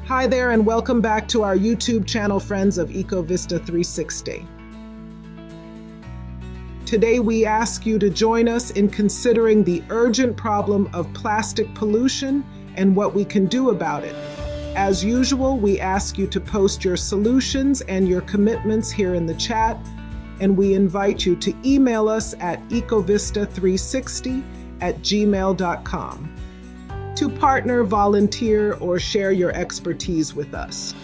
Hi there, and welcome back to our YouTube channel, friends of EcoVista360. Today we ask you to join us in considering the urgent problem of plastic pollution and what we can do about it. As usual, we ask you to post your solutions and your commitments here in the chat, and we invite you to email us at ecovista360@gmail.com to partner, volunteer, or share your expertise with us.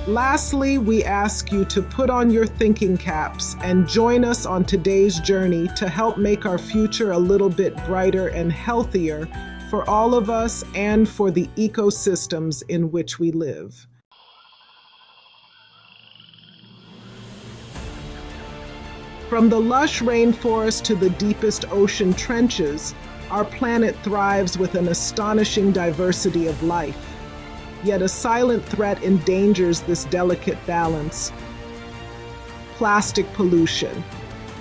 Lastly, we ask you to put on your thinking caps and join us on today's journey to help make our future a little bit brighter and healthier for all of us and for the ecosystems in which we live. From the lush rainforest to the deepest ocean trenches, our planet thrives with an astonishing diversity of life. Yet a silent threat endangers this delicate balance: plastic pollution.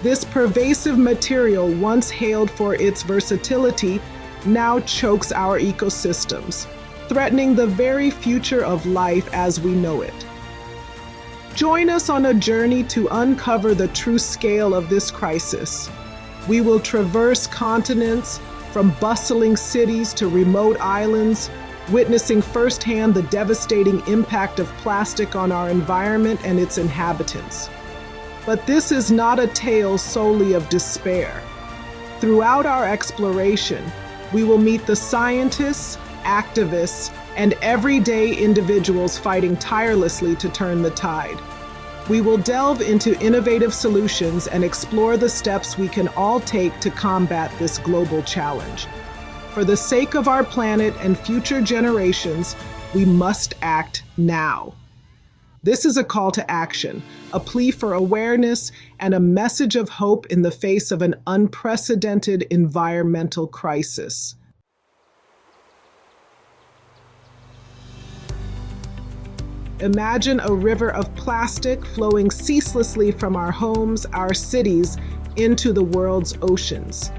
This pervasive material, once hailed for its versatility, now chokes our ecosystems, threatening the very future of life as we know it. Join us on a journey to uncover the true scale of this crisis. We will traverse continents, from bustling cities to remote islands, witnessing firsthand the devastating impact of plastic on our environment and its inhabitants. But this is not a tale solely of despair. Throughout our exploration, we will meet the scientists, activists, and everyday individuals fighting tirelessly to turn the tide. We will delve into innovative solutions and explore the steps we can all take to combat this global challenge. For the sake of our planet and future generations, we must act now. This is a call to action, a plea for awareness, and a message of hope in the face of an unprecedented environmental crisis. Imagine a river of plastic flowing ceaselessly from our homes, our cities, into the world's oceans.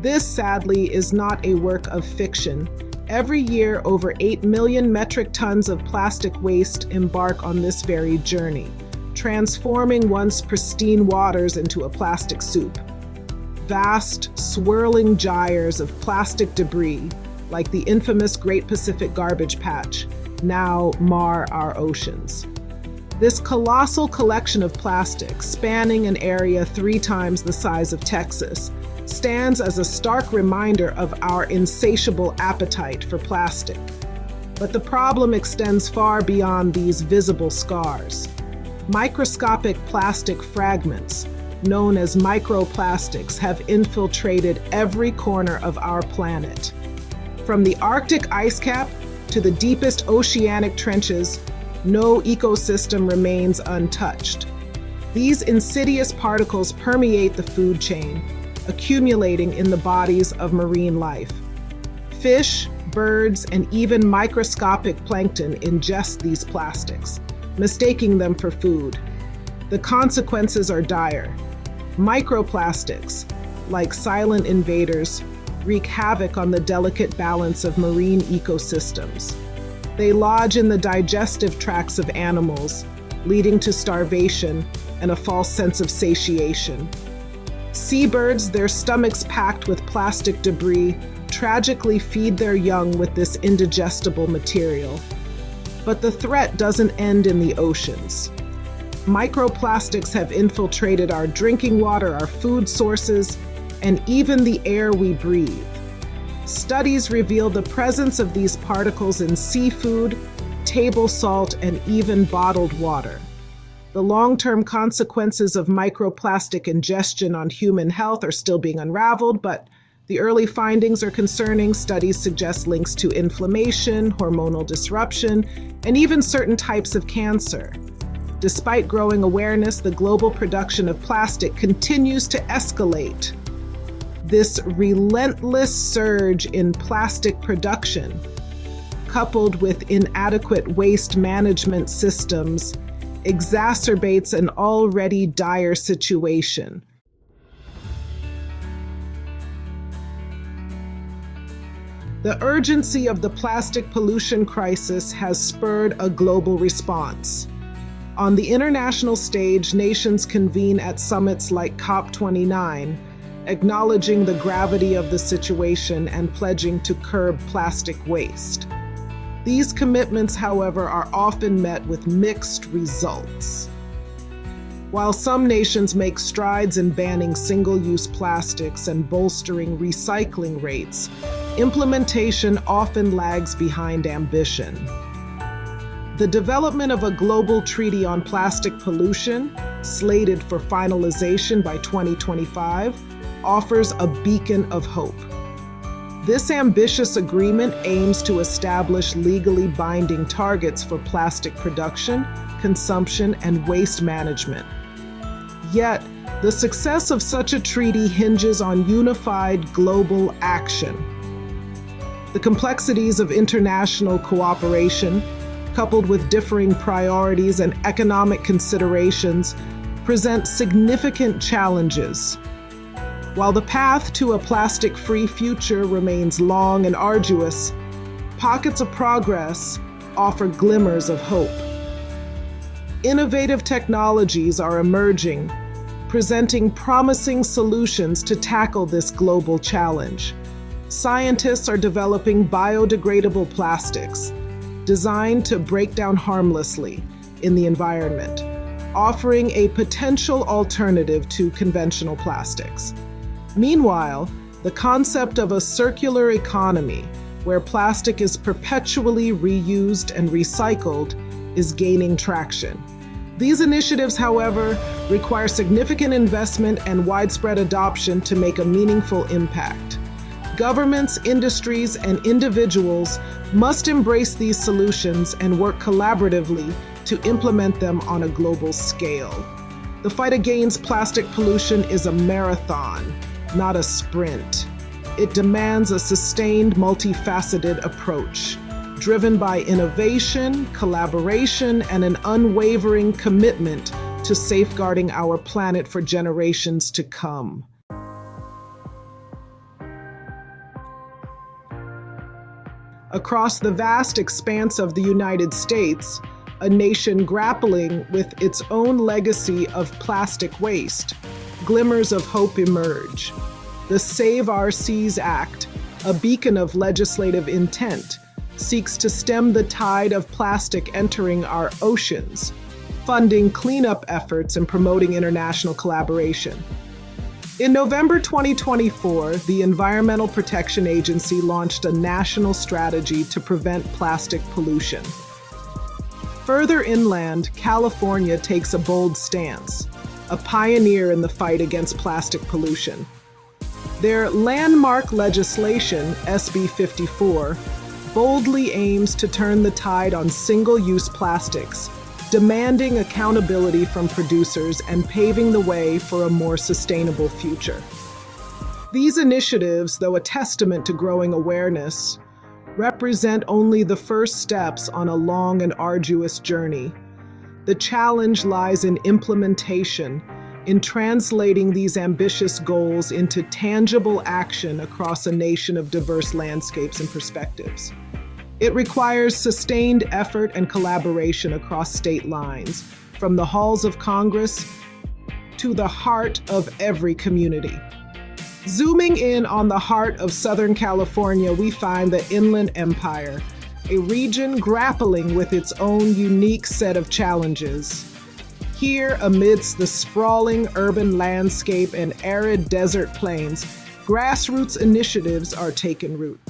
This, sadly, is not a work of fiction. Every year, over 8 million metric tons of plastic waste embark on this very journey, transforming once pristine waters into a plastic soup. Vast, swirling gyres of plastic debris, like the infamous Great Pacific Garbage Patch, now mar our oceans. This colossal collection of plastic, spanning an area 3 times the size of Texas, stands as a stark reminder of our insatiable appetite for plastic. But the problem extends far beyond these visible scars. Microscopic plastic fragments, known as microplastics, have infiltrated every corner of our planet. From the Arctic ice cap to the deepest oceanic trenches, no ecosystem remains untouched. These insidious particles permeate the food chain, accumulating in the bodies of marine life. Fish, birds, and even microscopic plankton ingest these plastics, mistaking them for food. The consequences are dire. Microplastics, like silent invaders, wreak havoc on the delicate balance of marine ecosystems. They lodge in the digestive tracts of animals, leading to starvation and a false sense of satiation. Seabirds, their stomachs packed with plastic debris, tragically feed their young with this indigestible material. But the threat doesn't end in the oceans. Microplastics have infiltrated our drinking water, our food sources, and even the air we breathe. Studies reveal the presence of these particles in seafood, table salt, and even bottled water. The long-term consequences of microplastic ingestion on human health are still being unraveled, but the early findings are concerning. Studies suggest links to inflammation, hormonal disruption, and even certain types of cancer. Despite growing awareness, the global production of plastic continues to escalate. This relentless surge in plastic production, coupled with inadequate waste management systems, exacerbates an already dire situation. The urgency of the plastic pollution crisis has spurred a global response. On the international stage, nations convene at summits like COP29, acknowledging the gravity of the situation and pledging to curb plastic waste. These commitments, however, are often met with mixed results. While some nations make strides in banning single-use plastics and bolstering recycling rates, implementation often lags behind ambition. The development of a global treaty on plastic pollution, slated for finalization by 2025, offers a beacon of hope. This ambitious agreement aims to establish legally binding targets for plastic production, consumption, and waste management. Yet, the success of such a treaty hinges on unified global action. The complexities of international cooperation, coupled with differing priorities and economic considerations, present significant challenges. While the path to a plastic-free future remains long and arduous, pockets of progress offer glimmers of hope. Innovative technologies are emerging, presenting promising solutions to tackle this global challenge. Scientists are developing biodegradable plastics, designed to break down harmlessly in the environment, offering a potential alternative to conventional plastics. Meanwhile, the concept of a circular economy, where plastic is perpetually reused and recycled, is gaining traction. These initiatives, however, require significant investment and widespread adoption to make a meaningful impact. Governments, industries, and individuals must embrace these solutions and work collaboratively to implement them on a global scale. The fight against plastic pollution is a marathon, not a sprint. It demands a sustained, multifaceted approach, driven by innovation, collaboration, and an unwavering commitment to safeguarding our planet for generations to come. Across the vast expanse of the United States, a nation grappling with its own legacy of plastic waste, glimmers of hope emerge. The Save Our Seas Act, a beacon of legislative intent, seeks to stem the tide of plastic entering our oceans, funding cleanup efforts and promoting international collaboration. In November 2024, the Environmental Protection Agency launched a national strategy to prevent plastic pollution. Further inland, California takes a bold stance, a pioneer in the fight against plastic pollution. Their landmark legislation, SB 54, boldly aims to turn the tide on single-use plastics, demanding accountability from producers and paving the way for a more sustainable future. These initiatives, though a testament to growing awareness, represent only the first steps on a long and arduous journey. The challenge lies in implementation, in translating these ambitious goals into tangible action across a nation of diverse landscapes and perspectives. It requires sustained effort and collaboration across state lines, from the halls of Congress to the heart of every community. Zooming in on the heart of Southern California, we find the Inland Empire, a region grappling with its own unique set of challenges. Here, amidst the sprawling urban landscape and arid desert plains, grassroots initiatives are taking root.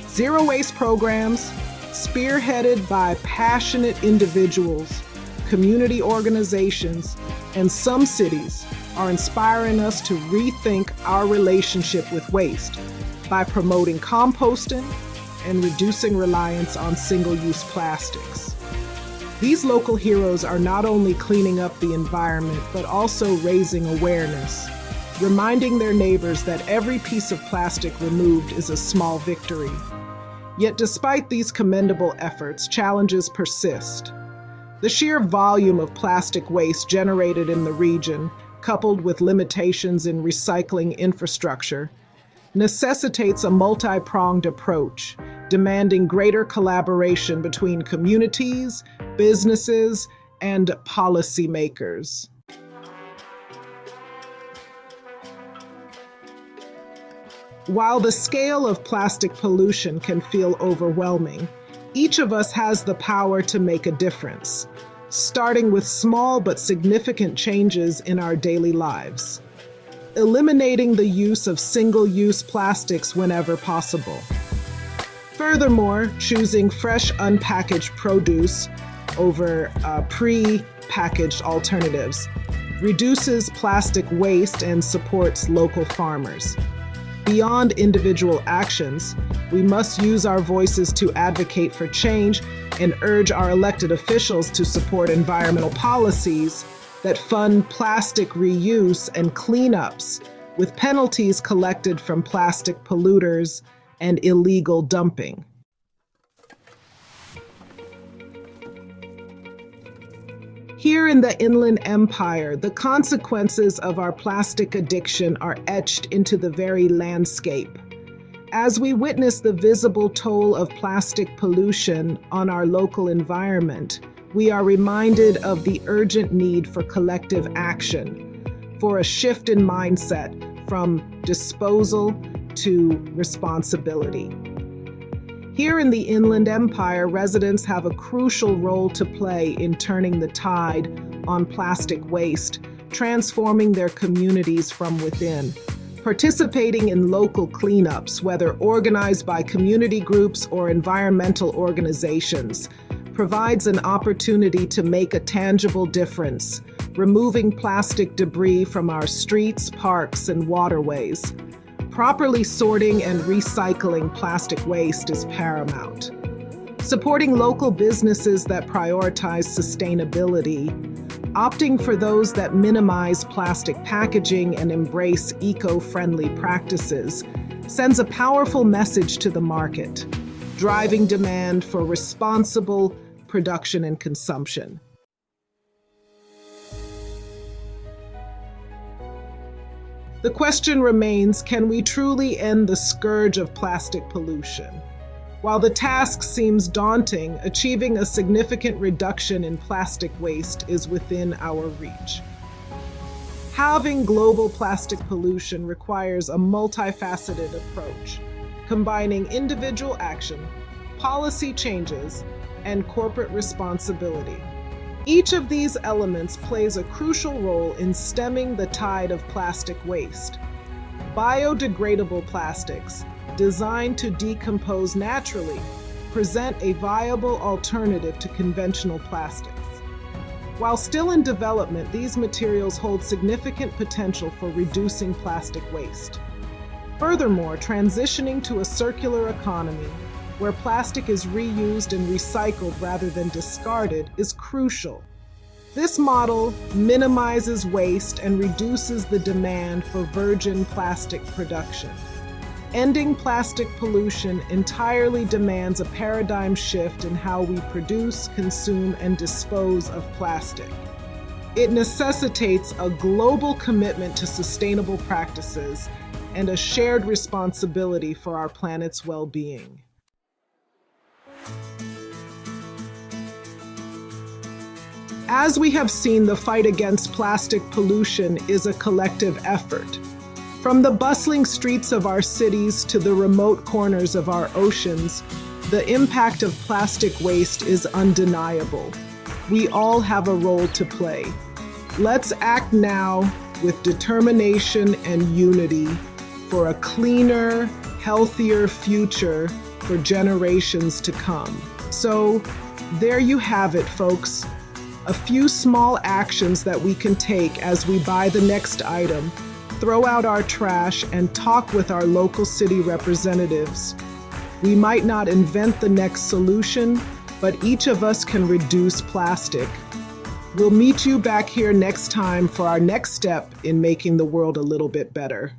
Zero waste programs, spearheaded by passionate individuals, community organizations, and some cities, are inspiring us to rethink our relationship with waste by promoting composting and reducing reliance on single-use plastics. These local heroes are not only cleaning up the environment, but also raising awareness, reminding their neighbors that every piece of plastic removed is a small victory. Yet despite these commendable efforts, challenges persist. The sheer volume of plastic waste generated in the region, coupled with limitations in recycling infrastructure, necessitates a multi-pronged approach, demanding greater collaboration between communities, businesses, and policymakers. While the scale of plastic pollution can feel overwhelming, each of us has the power to make a difference, starting with small but significant changes in our daily lives. Eliminating the use of single-use plastics whenever possible. Furthermore, choosing fresh unpackaged produce over pre-packaged alternatives reduces plastic waste and supports local farmers. Beyond individual actions, we must use our voices to advocate for change and urge our elected officials to support environmental policies that fund plastic reuse and cleanups, with penalties collected from plastic polluters and illegal dumping. Here in the Inland Empire, the consequences of our plastic addiction are etched into the very landscape. As we witness the visible toll of plastic pollution on our local environment, we are reminded of the urgent need for collective action, for a shift in mindset from disposal to responsibility. Here in the Inland Empire, residents have a crucial role to play in turning the tide on plastic waste, transforming their communities from within. Participating in local cleanups, whether organized by community groups or environmental organizations, provides an opportunity to make a tangible difference, removing plastic debris from our streets, parks, and waterways. Properly sorting and recycling plastic waste is paramount. Supporting local businesses that prioritize sustainability, opting for those that minimize plastic packaging and embrace eco-friendly practices, sends a powerful message to the market, driving demand for responsible production and consumption. The question remains, can we truly end the scourge of plastic pollution? While the task seems daunting, achieving a significant reduction in plastic waste is within our reach. Halving global plastic pollution requires a multifaceted approach, combining individual action, policy changes, and corporate responsibility. Each of these elements plays a crucial role in stemming the tide of plastic waste. Biodegradable plastics, designed to decompose naturally, present a viable alternative to conventional plastics. While still in development, these materials hold significant potential for reducing plastic waste. Furthermore, transitioning to a circular economy, where plastic is reused and recycled rather than discarded, is crucial. This model minimizes waste and reduces the demand for virgin plastic production. Ending plastic pollution entirely demands a paradigm shift in how we produce, consume, and dispose of plastic. It necessitates a global commitment to sustainable practices and a shared responsibility for our planet's well-being. As we have seen, the fight against plastic pollution is a collective effort. From the bustling streets of our cities to the remote corners of our oceans, the impact of plastic waste is undeniable. We all have a role to play. Let's act now with determination and unity for a cleaner, healthier future for generations to come. So, there you have it, folks. A few small actions that we can take as we buy the next item, throw out our trash, and talk with our local city representatives. We might not invent the next solution, but each of us can reduce plastic. We'll meet you back here next time for our next step in making the world a little bit better.